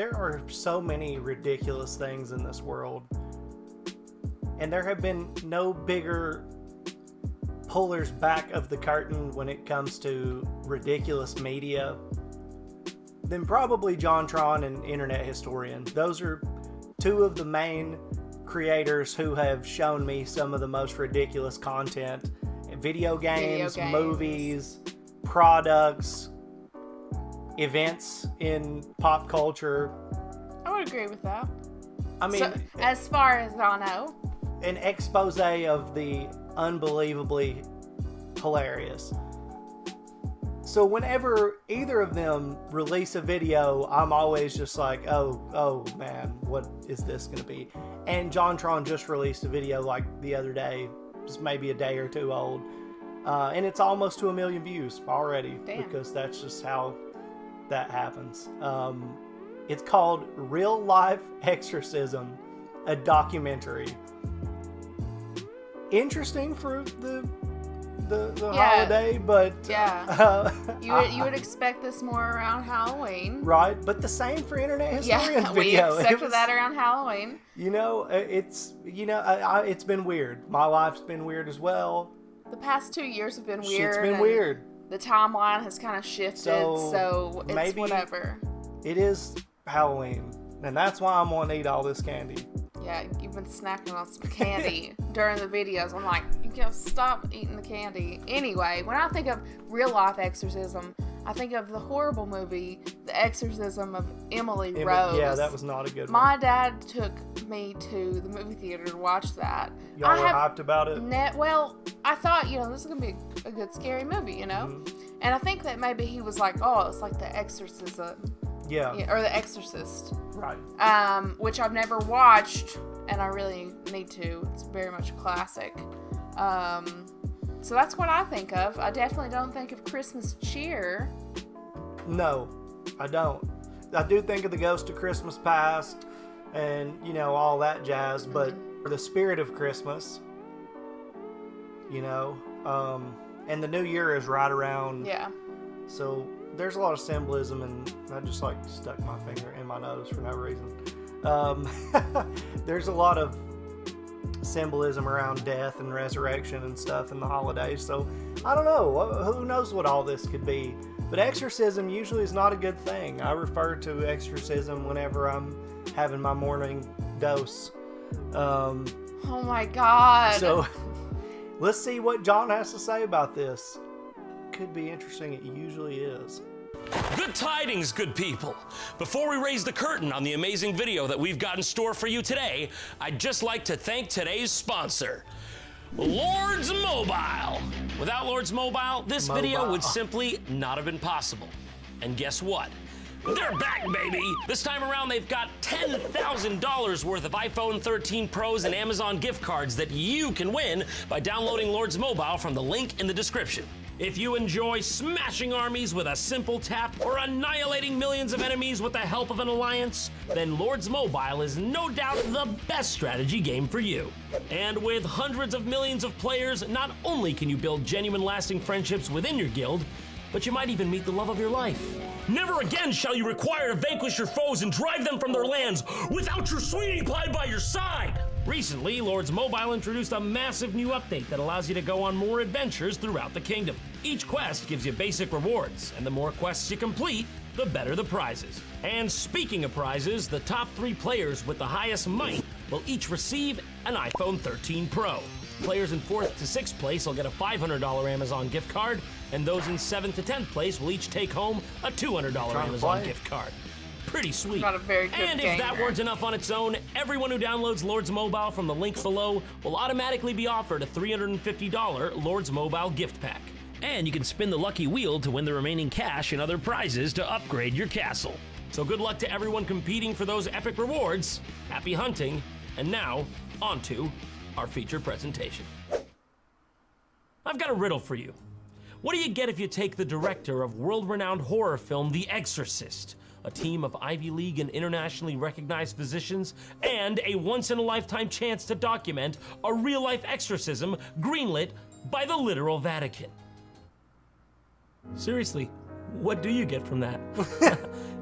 there are so many ridiculous things in this world, and there have been no bigger pullers back of the curtain when it comes to ridiculous media than probably JonTron and Internet Historian. Those are two of the main creators who have shown me some of the most ridiculous content. Video games, movies, products, events in pop culture. I would agree with that. I mean, so, as far as I know, an expose of the unbelievably hilarious. So whenever either of them release a video, I'm always just like, oh man, what is this going to be? And JonTron just released a video like the other day, just maybe a day or two old, and it's almost to 1 million views already. Damn. Because that's just how that happens. It's called Real Life Exorcism, a documentary. Interesting for the holiday, but you would expect this more around Halloween, right? But the same for Internet Historian's video. We expected that around Halloween. It's been weird. My life's been weird as well. The past 2 years have been weird. Shit's been weird. The timeline has kind of shifted, so it's maybe whatever. It is Halloween, and that's why I'm gonna eat all this candy. Yeah, you've been snacking on some candy during the videos. I'm like, you can stop eating the candy. Anyway, when I think of real life exorcism, I think of the horrible movie, The Exorcism of Emily Rose. Yeah, that was not a good one. My dad took me to the movie theater to watch that. Y'all were hyped about it? Well, I thought, this is going to be a good scary movie, Mm-hmm. And I think that maybe he was like, oh, it's like The Exorcism. Yeah. Or The Exorcist. Right. Which I've never watched, and I really need to. It's very much a classic. So that's what I think of. I definitely don't think of Christmas cheer. No, I don't. I do think of the Ghost of Christmas Past and, all that jazz, but for the spirit of Christmas, and the New Year is right around. Yeah. So there's a lot of symbolism, and I just stuck my finger in my nose for no reason. There's a lot of symbolism around death and resurrection and stuff in the holidays, so I don't know. Who knows what all this could be? But exorcism usually is not a good thing. I refer to exorcism whenever I'm having my morning dose. Oh my God. So let's see what John has to say about this. Could be interesting. It usually is. Good tidings, good people. Before we raise the curtain on the amazing video that we've got in store for you today, I'd just like to thank today's sponsor, Lords Mobile. Without Lords Mobile, this video would simply not have been possible. And guess what? They're back, baby! This time around, they've got $10,000 worth of iPhone 13 Pros and Amazon gift cards that you can win by downloading Lords Mobile from the link in the description. If you enjoy smashing armies with a simple tap or annihilating millions of enemies with the help of an alliance, then Lords Mobile is no doubt the best strategy game for you. And with hundreds of millions of players, not only can you build genuine lasting friendships within your guild, but you might even meet the love of your life. Never again shall you require to vanquish your foes and drive them from their lands without your sweetie pie by your side. Recently, Lords Mobile introduced a massive new update that allows you to go on more adventures throughout the kingdom. Each quest gives you basic rewards, and the more quests you complete, the better the prizes. And speaking of prizes, the top 3 players with the highest might will each receive an iPhone 13 Pro. Players in 4th to 6th place will get a $500 Amazon gift card, and those in 7th to 10th place will each take home a $200 Amazon gift card. Pretty sweet. Not a very good and if that weren't enough on its own, everyone who downloads Lords Mobile from the link below will automatically be offered a $350 Lords Mobile gift pack. And you can spin the lucky wheel to win the remaining cash and other prizes to upgrade your castle. So good luck to everyone competing for those epic rewards. Happy hunting. And now, on to our feature presentation. I've got a riddle for you. What do you get if you take the director of world-renowned horror film The Exorcist, a team of Ivy League and internationally recognized physicians, and a once-in-a-lifetime chance to document a real-life exorcism greenlit by the literal Vatican? Seriously, what do you get from that?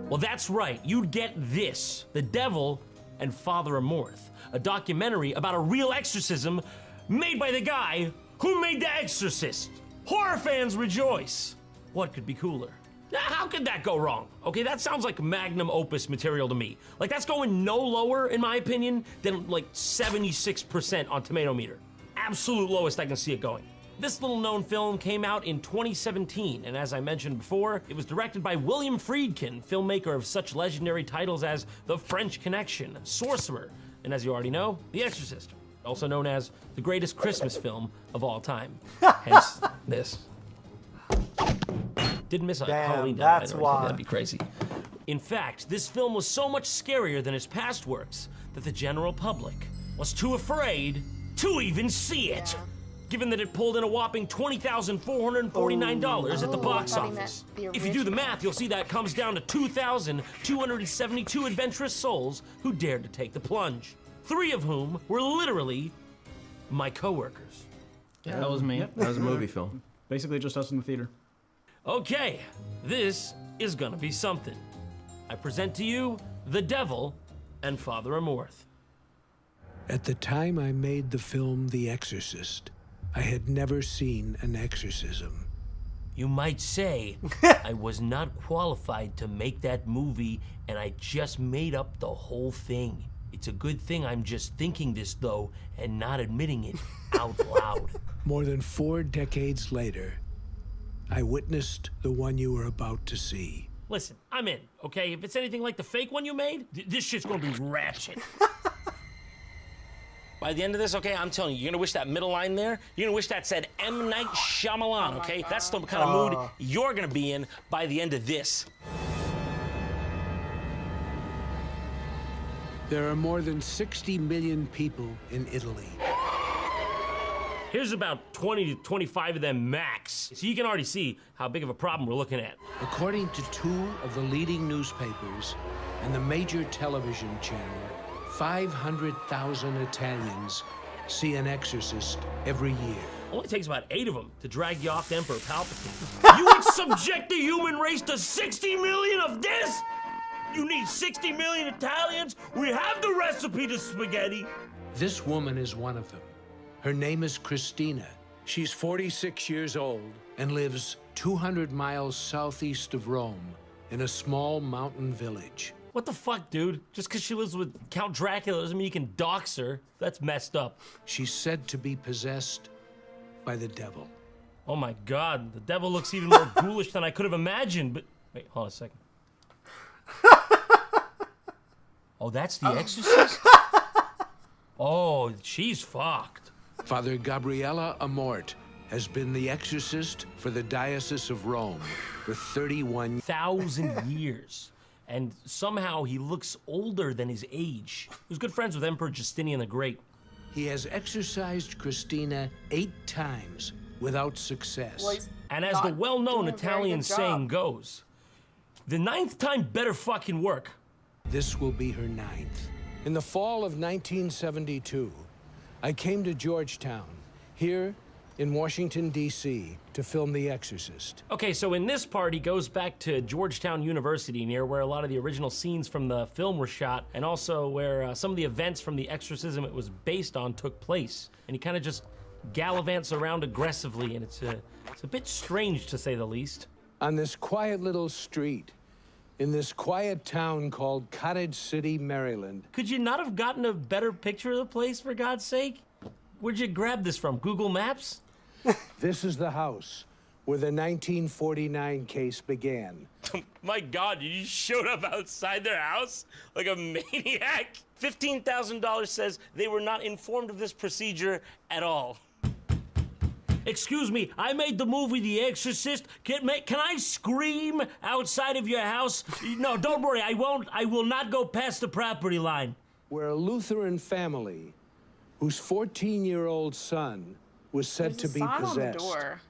Well, that's right. You'd get this, The Devil and Father Amorth, a documentary about a real exorcism made by the guy who made The Exorcist. Horror fans rejoice. What could be cooler? How could that go wrong? Okay, that sounds like magnum opus material to me. Like, that's going no lower, in my opinion, than like 76% on Tomato Meter. Absolute lowest I can see it going. This little-known film came out in 2017, and as I mentioned before, it was directed by William Friedkin, filmmaker of such legendary titles as The French Connection, Sorcerer, and as you already know, The Exorcist, also known as the greatest Christmas film of all time. Hence, this. Didn't miss a Halloween night. That's why. That'd be crazy. In fact, this film was so much scarier than his past works that the general public was too afraid to even see it. Yeah. Given that it pulled in a whopping $20,449 at the box I thought he office. meant the If you do the original. math, you'll see that comes down to 2,272 adventurous souls who dared to take the plunge. 3 of whom were literally my coworkers. Yeah, that was me. That was a movie film. Basically just us in the theater. Okay, this is gonna be something. I present to you The Devil and Father Amorth. At the time I made the film The Exorcist, I had never seen an exorcism. You might say I was not qualified to make that movie, and I just made up the whole thing. It's a good thing I'm just thinking this, though, and not admitting it out loud. More than 4 decades later, I witnessed the one you were about to see. Listen, I'm in, okay? If it's anything like the fake one you made, this shit's gonna be ratchet. By the end of this, okay, I'm telling you, you're gonna wish that middle line there, you're gonna wish that said M. Night Shyamalan, okay? That's the kind of mood you're gonna be in by the end of this. There are more than 60 million people in Italy. Here's about 20 to 25 of them max. So you can already see how big of a problem we're looking at. According to 2 of the leading newspapers and the major television channel, 500,000 Italians see an exorcist every year. Only takes about 8 of them to drag you off to Emperor Palpatine. You would subject the human race to 60 million of this? You need 60 million Italians? We have the recipe to spaghetti. This woman is one of them. Her name is Christina. She's 46 years old and lives 200 miles southeast of Rome in a small mountain village. What the fuck, dude? Just because she lives with Count Dracula doesn't mean you can dox her. That's messed up. She's said to be possessed by the devil. Oh my god, the devil looks even more ghoulish than I could have imagined, but... Wait, hold on a second. Oh, that's the Exorcist? Oh, she's fucked. Father Gabriella Amort has been the exorcist for the Diocese of Rome for 31 1,000 years. And somehow he looks older than his age. He was good friends with Emperor Justinian the Great. He has exorcised Christina 8 times without success. Well, he's And as not the well-known doing a very Italian good job. saying goes, the 9th time better fucking work. This will be her 9th. In the fall of 1972, I came to Georgetown, here in Washington, D.C., to film The Exorcist. Okay, so in this part, he goes back to Georgetown University, near where a lot of the original scenes from the film were shot, and also where some of the events from the exorcism it was based on took place. And he kind of just gallivants around aggressively, and it's a bit strange, to say the least. On this quiet little street, in this quiet town called Cottage City, Maryland. Could you not have gotten a better picture of the place, for God's sake? Where'd you grab this from, Google Maps? This is the house where the 1949 case began. My God, you showed up outside their house like a maniac? $15,000 says they were not informed of this procedure at all. Excuse me, I made the movie The Exorcist. Can I scream outside of your house? No, don't worry, I won't. I will not go past the property line. Where a Lutheran family whose 14-year-old son was said There's to a be sign possessed. on the door.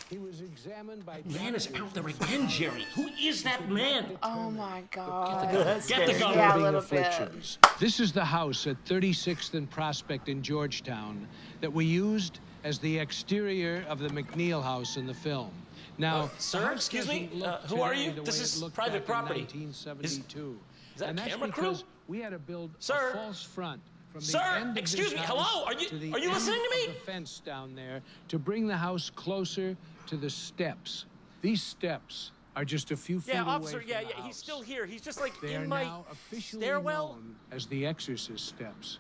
He was examined by Man is out there again, Jerry. Who is that man? Oh my god. Get the gun. Yeah, a living little bit. afflictions. This is the house at 36th and Prospect in Georgetown that we used as the exterior of the McNeil house in the film. Now, sir, the house excuse me, doesn't look who are today you? the This way is it looked private back in property. 1972. Is that a and that's camera crew? because we had to build Sir? a false front from Sir, the end of excuse this me, house hello? Are to the you listening to end me? of the fence down there to bring the house closer to the steps. These steps are just a few feet Yeah, away officer, from yeah, the yeah, house. he's still here. He's just like They are in my now officially stairwell. known as the Exorcist steps.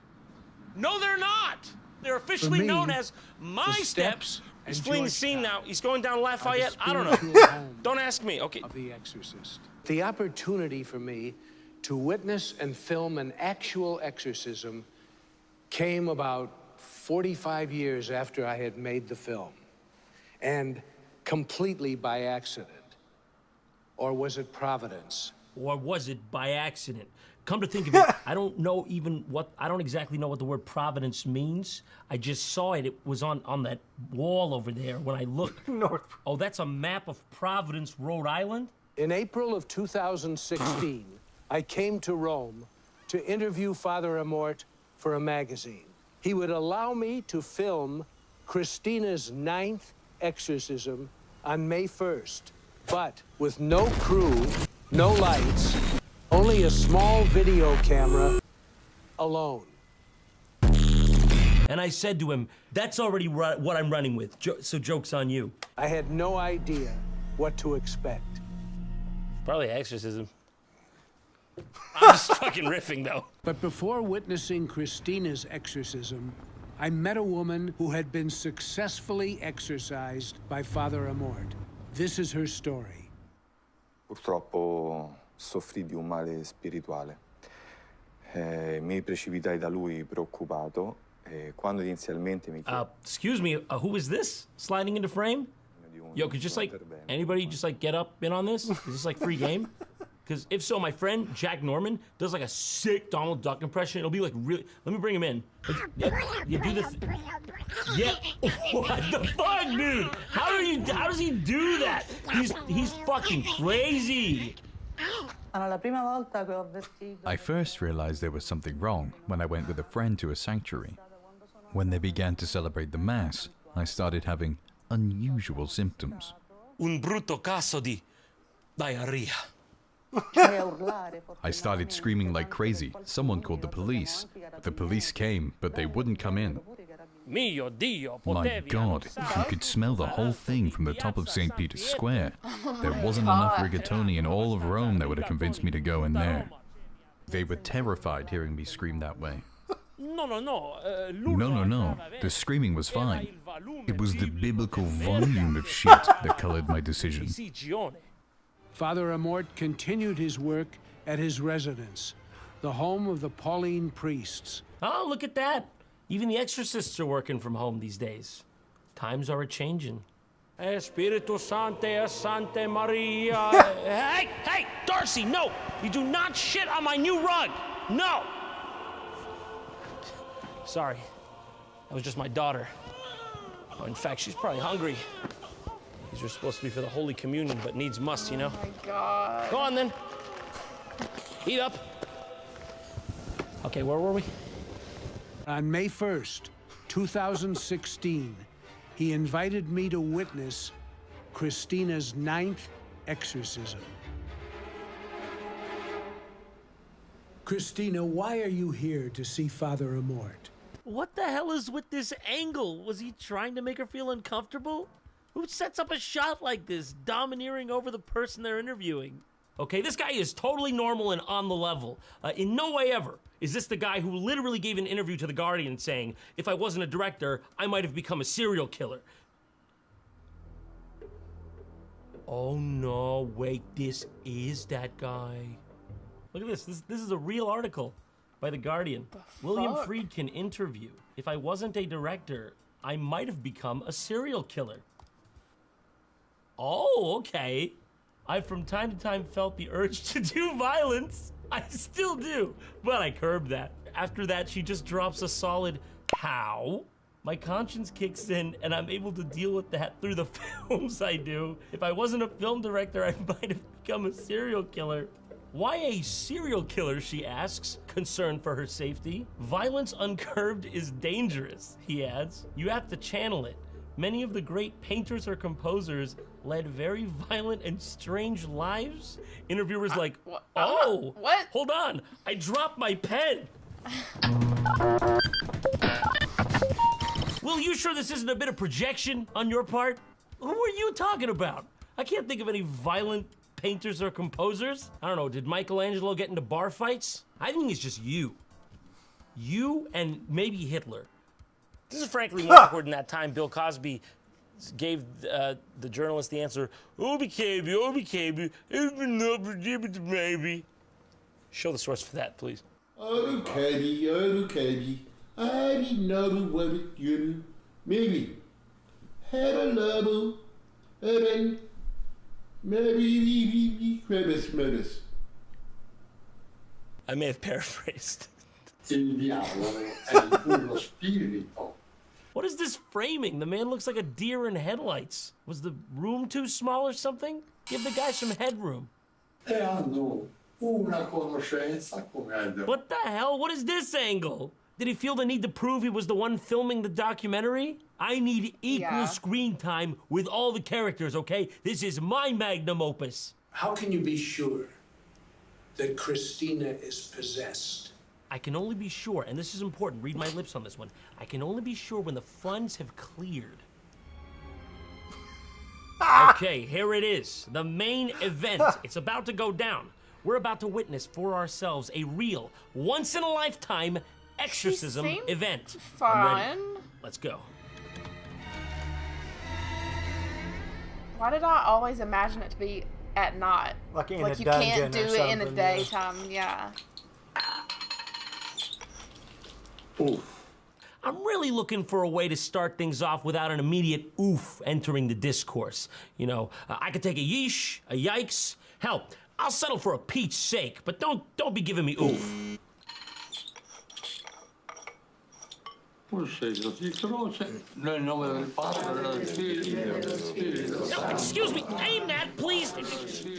No, they're not. They're officially For me, known as my the steps. steps He's and fleeing the scene Georgetown now. He's going down are the Lafayette. I don't spiritual know. home Don't ask me. Okay. of the Exorcist. The opportunity for me to witness and film an actual exorcism came about 45 years after I had made the film, and completely by accident. Or was it Providence? Or was it by accident? Come to think of it, I don't exactly know what the word Providence means. I just saw it. It was on that wall over there when I looked. Oh, that's a map of Providence, Rhode Island? In April of 2016, I came to Rome to interview Father Amort for a magazine. He would allow me to film Christina's 9th exorcism on May 1st, but with no crew, no lights, only a small video camera, alone. And I said to him, that's already what I'm running with, so joke's on you. I had no idea what to expect. Probably exorcism. I'm just fucking riffing, though. But before witnessing Christina's exorcism, I met a woman who had been successfully exorcised by Father Amort. This is her story. Purtroppo soffrì di un male spirituale. Mi precipitai da lui preoccupato e quando inizialmente mi chiese Excuse me, who is this sliding into frame? Yo, could just like, anybody just like get up in on this? Is this like free game? Because if so, my friend Jack Norman does like a sick Donald Duck impression. It'll be like really, let me bring him in. You do this. Yeah, what the fuck, dude? How does he do that? He's fucking crazy. I first realized there was something wrong when I went with a friend to a sanctuary. When they began to celebrate the Mass, I started having unusual symptoms. Un brutto caso di diarrhea. I started screaming like crazy. Someone called the police. The police came, but they wouldn't come in. Mio Dio, My God, you could smell the whole thing from the top of St. Peter's Square. There wasn't enough rigatoni in all of Rome that would have convinced me to go in there. They were terrified hearing me scream that way. No. The screaming was fine. It was the biblical volume of shit that colored my decision. Father Amort continued his work at his residence, the home of the Pauline priests. Oh, look at that. Even the exorcists are working from home these days. Times are a-changing. Spiritu Sancte, Santa Maria. Hey, Darcy, no! You do not shit on my new rug! No! Sorry. That was just my daughter. Oh, in fact, she's probably hungry. These are supposed to be for the Holy Communion, but needs must, you know? Oh my God. Go on, then. Eat up. Okay, where were we? On May 1st, 2016, he invited me to witness Christina's 9th exorcism. Christina, why are you here to see Father Amort? What the hell is with this angle? Was he trying to make her feel uncomfortable? Who sets up a shot like this, domineering over the person they're interviewing? Okay, this guy is totally normal and on the level. In no way ever is this the guy who literally gave an interview to The Guardian saying, if I wasn't a director, I might have become a serial killer. Oh no, wait, this is that guy. Look at this. This is a real article by The Guardian. William Friedkin interview. If I wasn't a director, I might have become a serial killer. Oh, okay. I've from time to time felt the urge to do violence. I still do, but I curbed that. After that, she just drops a solid, how? My conscience kicks in, and I'm able to deal with that through the films I do. If I wasn't a film director, I might have become a serial killer. Why a serial killer, she asks, concerned for her safety. Violence uncurbed is dangerous, he adds. You have to channel it. Many of the great painters or composers led very violent and strange lives. Interviewers like, what? Hold on, I dropped my pen. Will, you sure this isn't a bit of projection on your part? Who are you talking about? I can't think of any violent painters or composers. I don't know, did Michelangelo get into bar fights? I think it's just you. You and maybe Hitler. This is frankly more awkward than that time Bill Cosby gave the journalist the answer, maybe. Show the source for that, please. Okay. I didn't know what you maybe had a level and maybe crevice. I may have paraphrased. What is this framing? The man looks like a deer in headlights. Was the room too small or something? Give the guy some headroom. What the hell? What is this angle? Did he feel the need to prove he was the one filming the documentary? I need equal screen time with all the characters, okay? This is my magnum opus. How can you be sure that Christina is possessed? I can only be sure, and this is important, read my lips on this one. I can only be sure when the funds have cleared. Okay, here it is. The main event. It's about to go down. We're about to witness for ourselves a real, once-in-a-lifetime exorcism event. I'm ready. Let's go. Why did I always imagine it to be at night? Like in a you dungeon can't do or it in the something, daytime, yeah. I'm really looking for a way to start things off without an immediate oof entering the discourse. You know, I could take a yeesh, a yikes. Hell, I'll settle for a peach sake, but don't be giving me oof. Excuse me, aim that, please.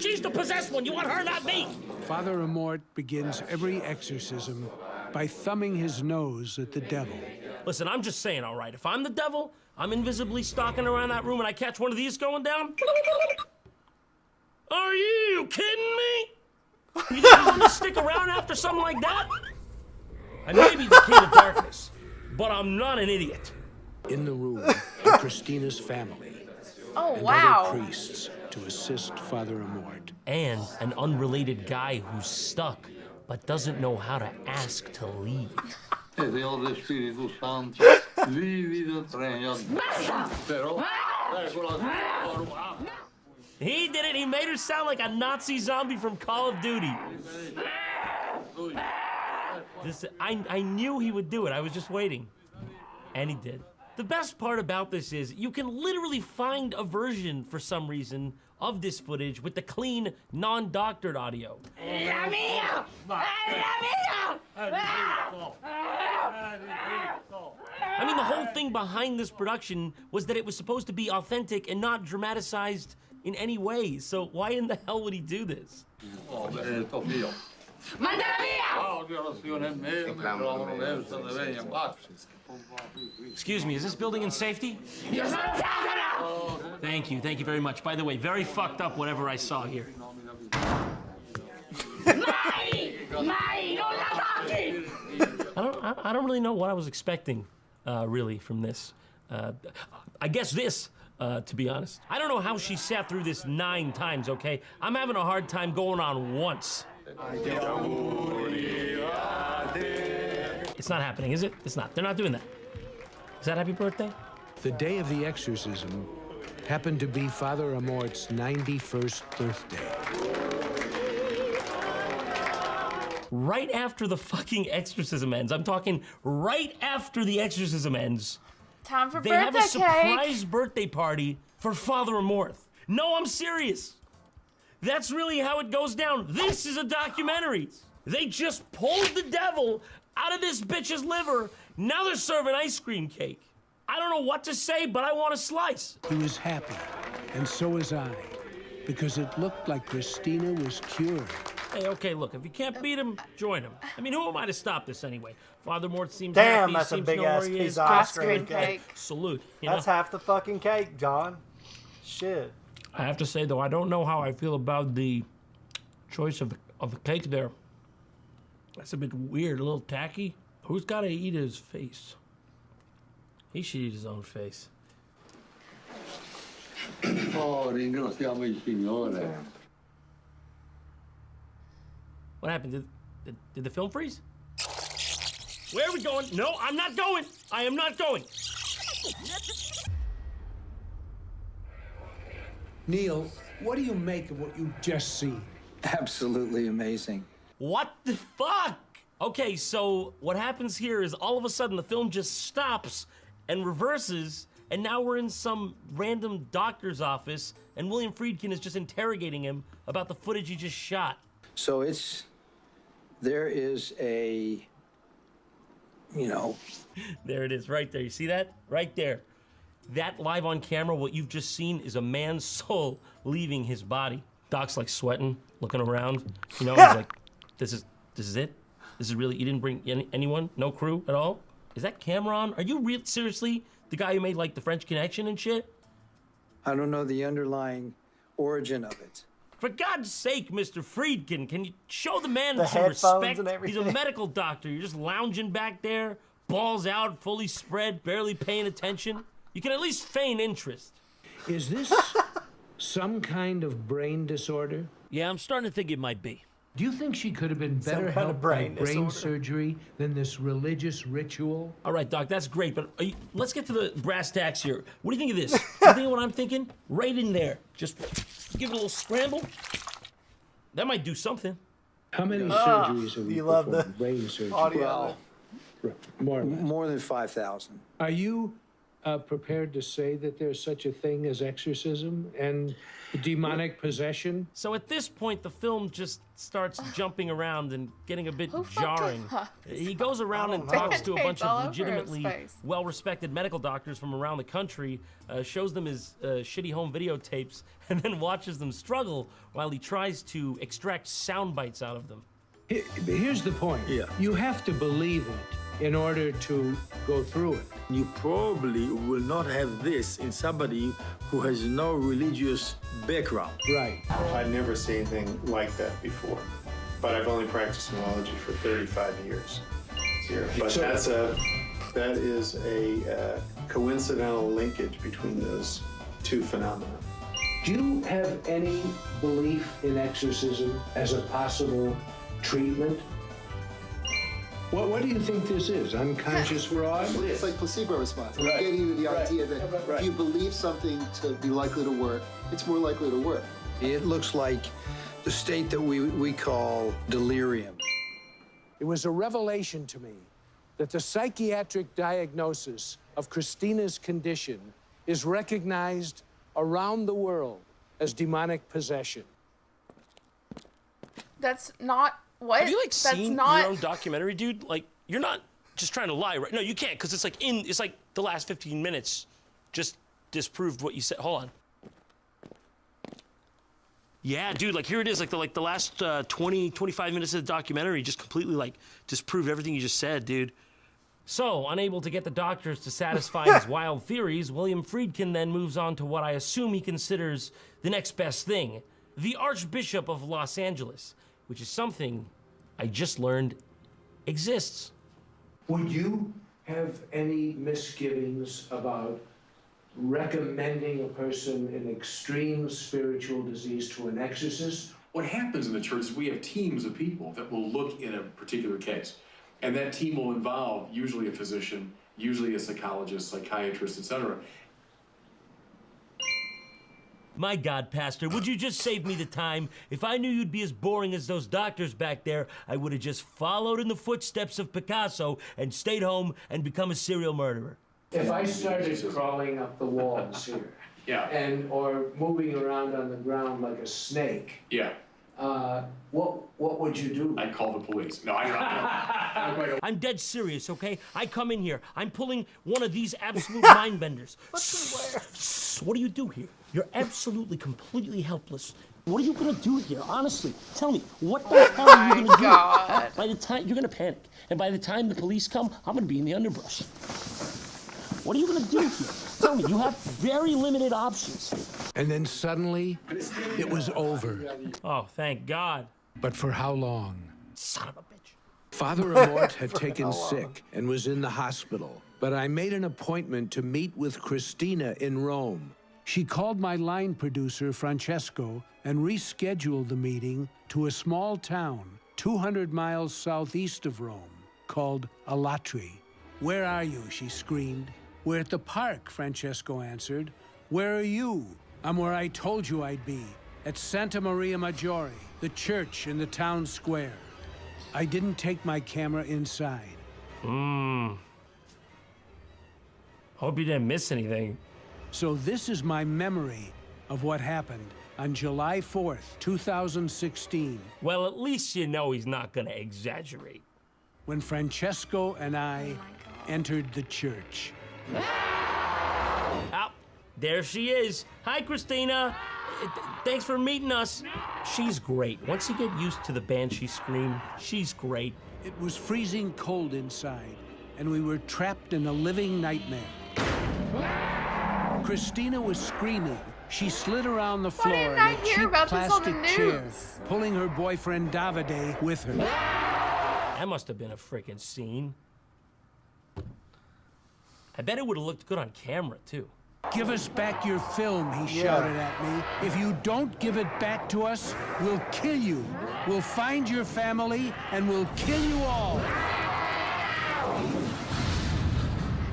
She's the possessed one. You want her, not me. Father Amort begins every exorcism by thumbing his nose at the devil. Listen, I'm just saying, all right, if I'm the devil, I'm invisibly stalking around that room and I catch one of these going down? Are you kidding me? You think I'm gonna stick around after something like that? I may be the king of darkness, but I'm not an idiot. In the room are Christina's family and other priests to assist Father Amort. And an unrelated guy who's stuck but doesn't know how to ask to leave. He did it. He made her sound like a Nazi zombie from Call of Duty. I knew he would do it. I was just waiting. And he did. The best part about this is you can literally find a version, for some reason, of this footage with the clean, non-doctored audio. I mean, the whole thing behind this production was that it was supposed to be authentic and not dramatized in any way. So why in the hell would he do this? Excuse me, is this building in safety? Thank you very much. By the way, very fucked up whatever I saw here. I don't really know what I was expecting, really, from this. I guess this, to be honest. I don't know how she sat through this 9 times, okay? I'm having a hard time going on once. It's not happening, is it? It's not. They're not doing that. Is that happy birthday? The day of the exorcism happened to be Father Amort's 91st birthday. Right after the fucking exorcism ends, I'm talking right after the exorcism ends, time for they birthday have a surprise cake. Birthday party for Father Amort. No, I'm serious. That's really how it goes down. This is a documentary. They just pulled the devil out of this bitch's liver. Now they're serving ice cream cake. I don't know what to say, but I want a slice. He was happy, and so was I, because it looked like Christina was cured. Okay, look, if you can't beat him, join him. I mean, who am I to stop this anyway? Father Mort seems Damn, happy, that's a seems big to know ass where he piece is. of Ice ice cream cream cake. Salute. You That's know? half the fucking cake, John. Shit. I have to say, though, I don't know how I feel about the choice of the cake there. That's a bit weird, a little tacky. Who's got to eat his face? He should eat his own face. Oh, ringraziamo il Signore. What happened? Did the film freeze? Where are we going? No, I'm not going. I am not going. Neil, what do you make of what you just seen? Absolutely amazing. What the fuck? Okay, so what happens here is all of a sudden the film just stops and reverses, and now we're in some random doctor's office, and William Friedkin is just interrogating him about the footage he just shot. So there is a, There it is, right there. You see that? Right there. That live on camera, what you've just seen is a man's soul leaving his body. Doc's like sweating, looking around. You know, he's like, this is it? This is really, you didn't bring anyone? No crew at all? Is that camera on? Are you seriously the guy who made like the French Connection and shit? I don't know the underlying origin of it. For God's sake, Mr. Friedkin, can you show the man The some headphones respect? and He's everything. a medical doctor. You're just lounging back there, balls out, fully spread, barely paying attention. You can at least feign interest. Is this some kind of brain disorder? Yeah, I'm starting to think it might be. Do you think she could have been Some better kind of helped brain by brain disorder. surgery than this religious ritual? All right, Doc, that's great, but let's get to the brass tacks here. What do you think of this? You think of what I'm thinking? Right in there. Just give it a little scramble. That might do something. How many surgeries have you you love performed? the Brain surgery. audio. More More than 5,000. Are you prepared to say that there's such a thing as exorcism and demonic possession? So at this point, the film just starts jumping around and getting a bit Who fucked jarring. him up? He goes around and I don't talks to a know. bunch It's all of over his legitimately face. well-respected medical doctors from around the country, shows them his shitty home videotapes, and then watches them struggle while he tries to extract sound bites out of them. Here's the point. Yeah. You have to believe it in order to go through it. You probably will not have this in somebody who has no religious background. Right. I've never seen anything like that before, but I've only practiced neurology for 35 years. But that is a coincidental linkage between those two phenomena. Do you have any belief in exorcism as a possible treatment? What do you think this is? Unconscious fraud? It's like placebo response. We're Right. getting you the Right. idea that Right. if you believe something to be likely to work, it's more likely to work. It looks like the state that we call delirium. It was a revelation to me that the psychiatric diagnosis of Christina's condition is recognized around the world as demonic possession. That's not what. Have you like That's seen not. your own documentary, dude? Like, you're not just trying to lie, right? No, you can't, because it's like the last 15 minutes just disproved what you said. Hold on. Yeah, dude, like here it is, like the last 20, 25 minutes of the documentary just completely like disproved everything you just said, dude. So, unable to get the doctors to satisfy his wild theories, William Friedkin then moves on to what I assume he considers the next best thing, the Archbishop of Los Angeles, which is something I just learned exists. Would you have any misgivings about recommending a person in extreme spiritual disease to an exorcist? What happens in the church is we have teams of people that will look in a particular case. And that team will involve usually a physician, usually a psychologist, psychiatrist, etc. My God, Pastor, would you just save me the time? If I knew you'd be as boring as those doctors back there, I would have just followed in the footsteps of Picasso and stayed home and become a serial murderer. If I started crawling up the walls here, or moving around on the ground like a snake, what would you do? I'd call the police. No, I don't. I'm dead serious, okay? I come in here, I'm pulling one of these absolute mind benders. What do you do here? You're absolutely, completely helpless. What are you gonna do here? Honestly, tell me, what the hell are you gonna do? By the time you're gonna panic, and by the time the police come, I'm gonna be in the underbrush. What are you gonna do here? Tell me, you have very limited options. And then suddenly, it was over. Oh, thank God. But for how long? Son of a bitch. Father Amort had taken sick and was in the hospital. But I made an appointment to meet with Christina in Rome. She called my line producer, Francesco, and rescheduled the meeting to a small town 200 miles southeast of Rome called Alatri. Where are you? She screamed. We're at the park, Francesco answered. Where are you? I'm where I told you I'd be, at Santa Maria Maggiore, the church in the town square. I didn't take my camera inside. Hope you didn't miss anything. So this is my memory of what happened on July 4th, 2016. Well, at least you know he's not gonna exaggerate. When Francesco and I entered the church. Oh, there she is. Hi, Christina. Thanks for meeting us. She's great. Once you get used to the banshee scream, she's great. It was freezing cold inside, and we were trapped in a living nightmare. Christina was screaming. She slid around the floor in a cheap plastic chair, pulling her boyfriend Davide with her. That must have been a freaking scene. I bet it would have looked good on camera, too. Give us back your film, he shouted at me. If you don't give it back to us, we'll kill you. We'll find your family, and we'll kill you all.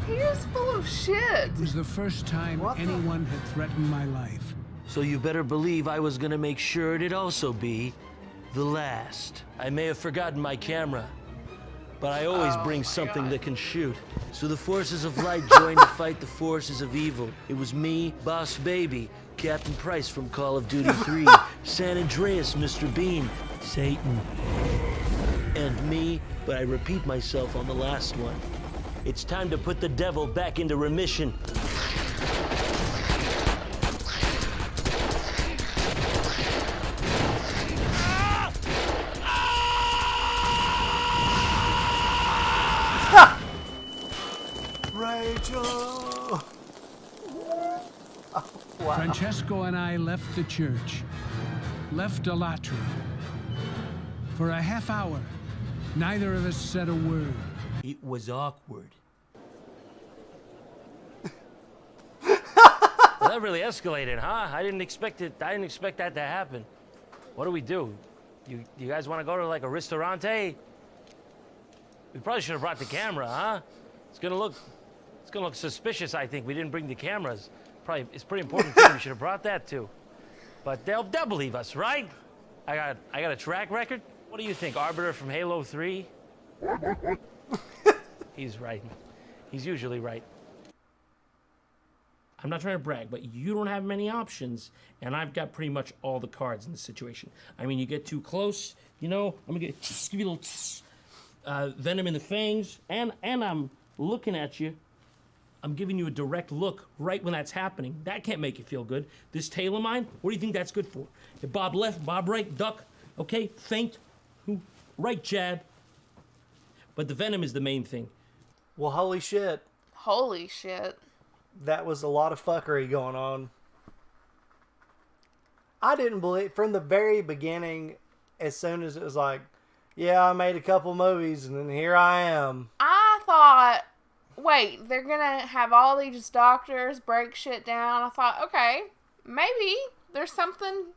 He is full of shit. It was the first time anyone had threatened my life. So you better believe I was gonna make sure it'd also be the last. I may have forgotten my camera, but I always bring something that can shoot. So the forces of light joined to fight the forces of evil. It was me, Boss Baby, Captain Price from Call of Duty 3, San Andreas, Mr. Bean, Satan, and me, but I repeat myself on the last one. It's time to put the devil back into remission. Rachel! Oh, wow. Francesco and I left the church, left Alatri. For a half hour, neither of us said a word. It was awkward. Well, that really escalated, huh? I didn't expect that to happen. What do we do? You guys want to go to like a ristorante? We probably should have brought the camera, huh? It's gonna look suspicious. I think we didn't bring the cameras. It's pretty important thing. We should have brought that too. But they'll believe us, right? I got a track record. What do you think, Arbiter from Halo 3? He's right. He's usually right. I'm not trying to brag, but you don't have many options, and I've got pretty much all the cards in this situation. I mean, you get too close, you know, I'm gonna give you a little venom in the fangs, and I'm looking at you. I'm giving you a direct look right when that's happening. That can't make you feel good. This tail of mine, what do you think that's good for? If Bob left, Bob right, duck, okay, feint, right jab. But the venom is the main thing. Well, holy shit. Holy shit. That was a lot of fuckery going on. I didn't believe, from the very beginning, as soon as it was like, yeah, I made a couple movies and then here I am. I thought, wait, they're gonna have all these doctors break shit down. I thought, okay, maybe there's something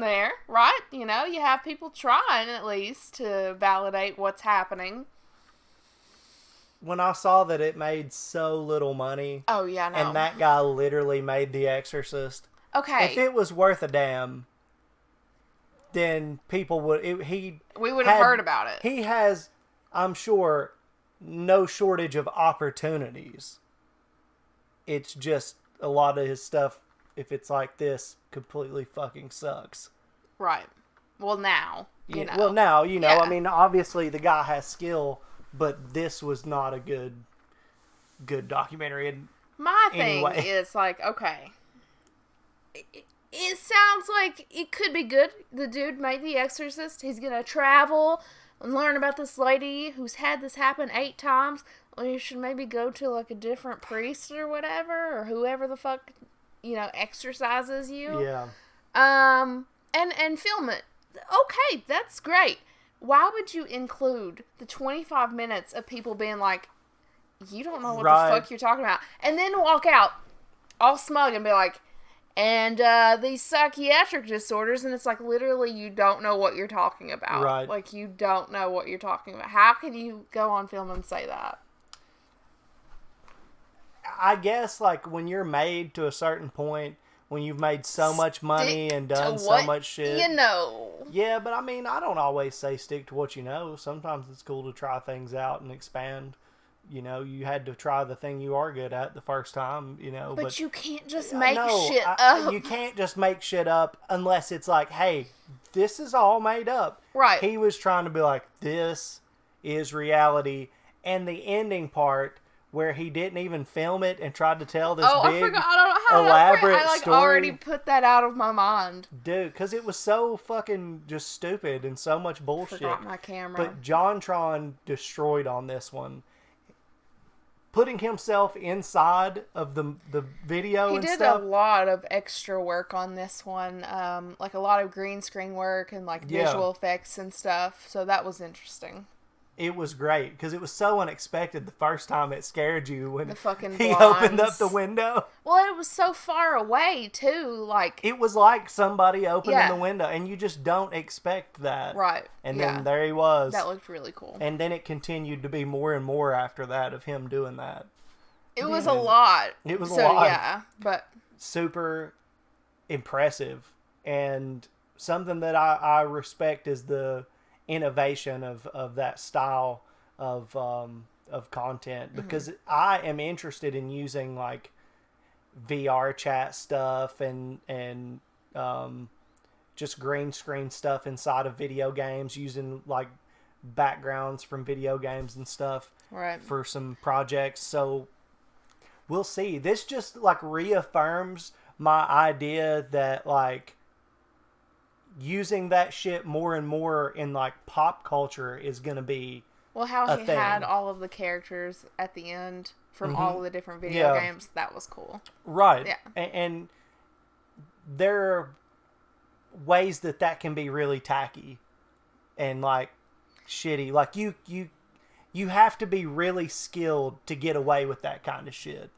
there, right? You know, you have people trying at least to validate what's happening. When I saw that it made so little money. Oh, yeah, no. And that guy literally made The Exorcist. Okay. If it was worth a damn, then people would... we would have heard about it. He has, I'm sure, no shortage of opportunities. It's just a lot of his stuff, if it's like this, completely fucking sucks. Right. Well, now, you know. Well, now, you know, yeah. I mean, obviously the guy has skill, but this was not a good documentary. My thing is like, okay, it sounds like it could be good. The dude made The Exorcist. He's gonna travel and learn about this lady who's had this happen 8 times. Well, you should maybe go to like a different priest or whatever, or whoever the fuck, exorcises you. Yeah. And film it. Okay, that's great. Why would you include the 25 minutes of people being like, you don't know what the fuck you're talking about, and then walk out all smug and be like, and these psychiatric disorders, and it's like, literally, you don't know what you're talking about. Right. Like, you don't know what you're talking about. How can you go on film and say that? I guess, like, when you're made to a certain point, when you've made so much money and done so much shit. Yeah, but I mean, I don't always say stick to what you know. Sometimes it's cool to try things out and expand. You had to try the thing you are good at the first time, But you can't just make shit up. You can't just make shit up unless it's like, hey, this is all made up. Right. He was trying to be like, this is reality. And the ending part where he didn't even film it and tried to tell this big, I forgot. I don't know how elaborate I story. already put that out of my mind. Dude, because it was so fucking just stupid and so much bullshit. Forgot my camera. But JonTron destroyed on this one. Putting himself inside of the video and stuff. He did a lot of extra work on this one. Like a lot of green screen work and like visual effects and stuff. So that was interesting. It was great because it was so unexpected the first time. It scared you when the fucking he blinds. opened up the window. Well, it was so far away too. Like it was like somebody opening the window, and you just don't expect that. Right. And then there he was. That looked really cool. And then it continued to be more and more after that of him doing that. It was a lot. It was a lot. Yeah, but super impressive, and something that I respect is the innovation of that style of content, because I am interested in using like VR chat stuff and just green screen stuff inside of video games, using like backgrounds from video games and stuff for some projects. So we'll see. This just like reaffirms my idea that like using that shit more and more in like pop culture is gonna be how he had all of the characters at the end from all of the different video games, that was cool. Right. Yeah. And there are ways that can be really tacky and like shitty. Like you have to be really skilled to get away with that kind of shit.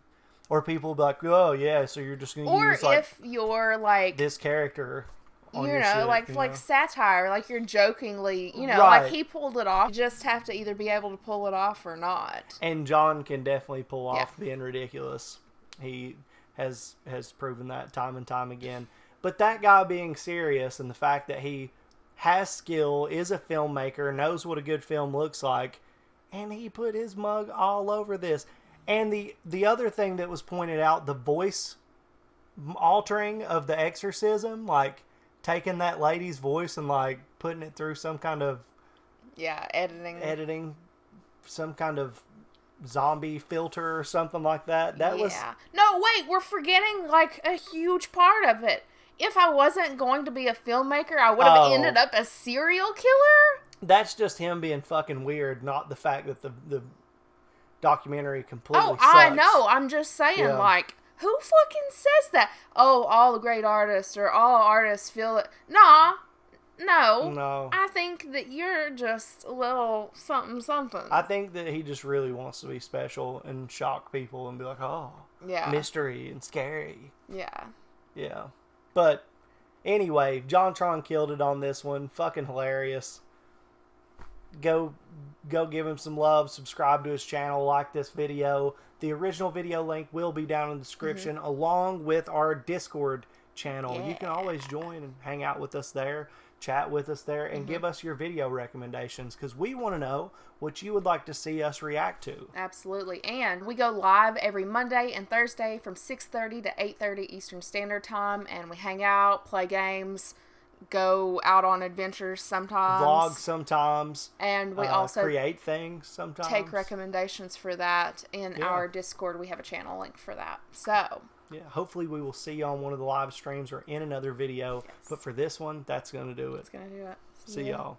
Or people will be like, oh yeah, so you're just gonna use like, if you're like this character. Like satire, like you're jokingly, like he pulled it off. You just have to either be able to pull it off or not. And John can definitely pull off being ridiculous. He has proven that time and time again. But that guy being serious, and the fact that he has skill, is a filmmaker, knows what a good film looks like, and he put his mug all over this. And the other thing that was pointed out, the voice altering of the exorcism, like taking that lady's voice and like putting it through some kind of editing some kind of zombie filter or something like that. Was no, wait, we're forgetting like a huge part of it. If I wasn't going to be a filmmaker, I would have ended up a serial killer. That's just him being fucking weird, not the fact that the documentary completely sucks. I know, I'm just saying, like, who fucking says that? Oh, all the great artists or all artists feel it. No. I think that you're just a little something. I think that he just really wants to be special and shock people and be like, oh, mystery and scary. Yeah. But anyway, JonTron killed it on this one. Fucking hilarious. Go give him some love. Subscribe to his channel. Like this video. The original video link will be down in the description, along with our Discord channel. You can always join and hang out with us there, chat with us there, and give us your video recommendations, because we want to know what you would like to see us react to. Absolutely. And we go live every Monday and Thursday from 6:30 to 8:30 Eastern Standard Time, and we hang out, play games, go out on adventures sometimes. Vlog sometimes. And we also create things sometimes. Take recommendations for that in our Discord. We have a channel link for that. So, Yeah, hopefully we will see you on one of the live streams or in another video. But for this one, that's going to do it. It's going to do it. See y'all.